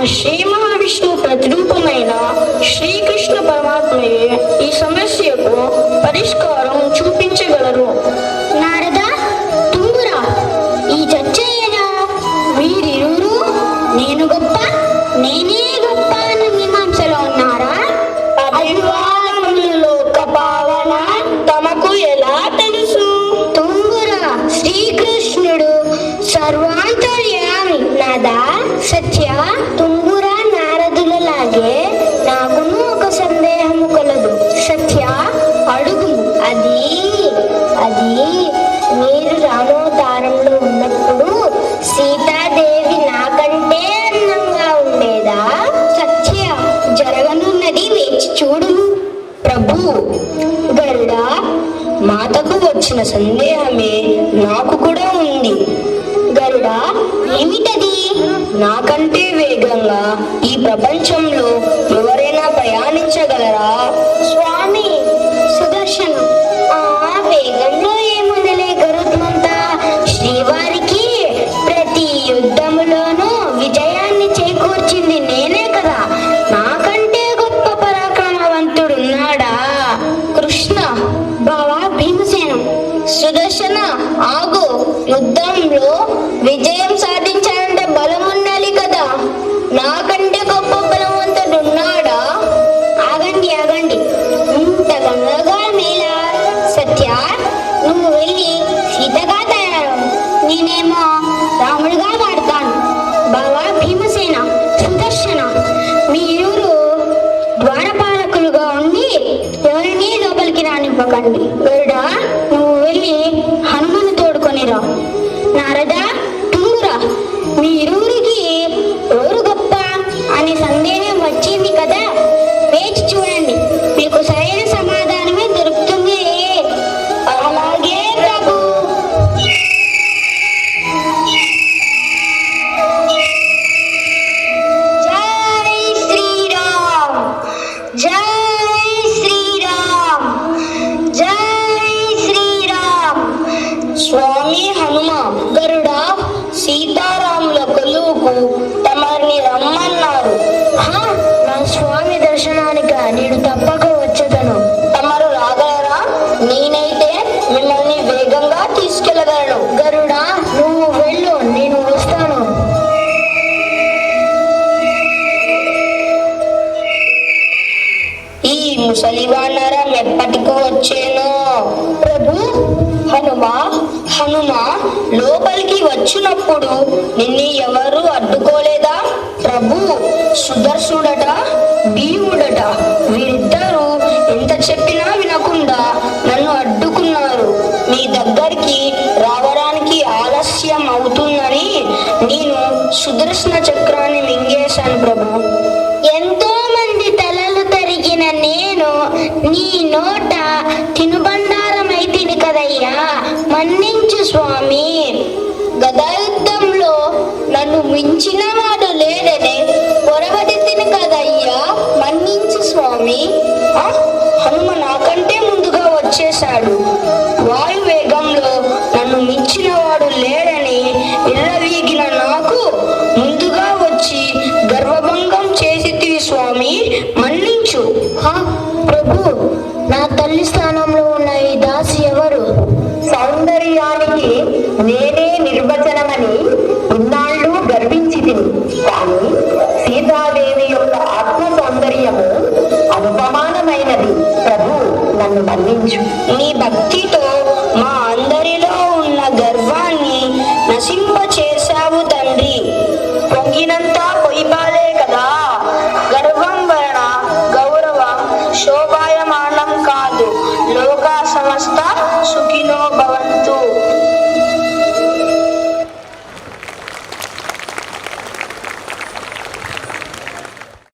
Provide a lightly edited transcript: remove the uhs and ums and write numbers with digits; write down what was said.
శ్రీ మహావిష్ణువు ప్రతిరూపమైన శ్రీకృష్ణ పరమాత్మయే ఈ సమస్యకు పరిష్కారం చూపించగలరు. నారద, తుంగురా, ఈ చర్చయేనా? వీరిరువురు నేను గొప్ప, నేనే గొప్ప అన్న మీమాంసలో ఉన్నారా? అభివాదములు లోక పావన, తమకు ఎలా తెలుసు? తుంగురా, శ్రీకృష్ణుడు సర్వాంతర్యామి నాదా. సత్య, తుంగురా నారదులలాగే నాకును ఒక సందేహము కలదు. సత్య, అడుగు. అది మీరు రామోతారంలో ఉన్నప్పుడు సీతాదేవి నాకంటే అందంగా ఉండేదా? సత్య, జరగనున్నది వేచి చూడు. ప్రభు, గరుడా, మాతకు వచ్చిన సందేహమే నాకు కూడా ఉంది. గరుడా, ఏమిటది? నాకంటే వేగంగా ఈ ప్రపంచంలో ఎవరైనా ప్రయాణించగలరా? స్వామి సుదర్శనం. ఆ వేగంలో ఏముందలే గరుత్మంతా. శ్రీవారికి ప్రతి యుద్ధములోనూ విజయాన్ని చేకూర్చింది నేనే కదా. నాకంటే గొప్ప పరాక్రమవంతుడున్నాడా? కృష్ణ, బావా భీమసేనం. సుదర్శన, ఆగు. యుద్ధంలో విజయం సాధించాలంటే బలం ఉండాలి కదా. నాకంటే గొప్ప బలవంతుడున్నాడా? ఆగండి, ఇంత గంగగా మేలా. సత్య, నువ్వు వెళ్ళి సీతగా తయారు, నేనేమో రాముడిగా వాడతాను. బావా భీమసేన, సుదర్శన, మీరు ద్వారపాలకులుగా ఉండి ఎవరినీ లోపలికి రానివ్వకండి. గరుడా, నువ్వు వెళ్ళి హనుమను తోడుకొనిరా. నారద, తుంగురా, మీరూరికి ఎవరు గొప్ప అనే సందేహం వచ్చింది కదా. వేచి చూడండి, మీకు సరైన సమాధానమే దొరుకుతుంది. అలాగే ప్రభు. జై శ్రీరామ్, జై శ్రీరామ్, జై శ్రీరామ్. స్వామి హనుమ, గరుడా, సీతారాముల కొలువుకు తమరిని రమ్మన్నారు. నా స్వామి దర్శనానిక నేను తప్పక వచ్చేదను. తమరు రాగలరా? నేనైతే మిమ్మల్ని వేగంగా తీసుకెళ్లగలను. గరుడా, నువ్వు వెళ్ళు, నేను వస్తాను. ఈ ముసలి వానరం ఎప్పటికి వచ్చేనో? ప్రభు, హనుమ లోపలికి వచ్చినప్పుడు నిన్ను ఎవరు అడ్డుకోలేదా? ప్రభు, సుదర్శనుడట, భీముడట, వీరిద్దరూ ఎంత చెప్పినా వినకుండా నన్ను అడ్డుకున్నారు. మీ దగ్గరికి రావడానికి ఆలస్యం అవుతుందని నేను సుదర్శన చక్రాన్ని మింగేశాను ప్రభు. ఎంతో మంది తలలు తరిగిన నేను నీ నోట తినుబండారమైతిని కదయ్యా, మన్నించు స్వామి. గదాయుద్ధంలో నన్ను మించిన వాడు లేడనే పొరబడితిని కదయ్యా, మన్నించు స్వామి. హనుమ నాకంటే ముందుగా వచ్చేశాడు. వాయు వేగంలో నన్ను మించిన వాడు లేడని ఇళ్ళవీగిన నాకు ముందుగా వచ్చి గర్వభంగం చేసితివి స్వామి, మన్నించు. ప్రభు, నా తల్లి స్థానంలో ఉన్న ఈ దాసి ఎవరు? సౌందర్యానికి నేనే నిర్వచనమని ఇన్నాళ్ళు గర్వించితిని. కానీ సీతాదేవి యొక్క ఆత్మ సౌందర్యము అనుపమానమైనది. ప్రభు, నన్ను మన్నించు. నీ భక్తితో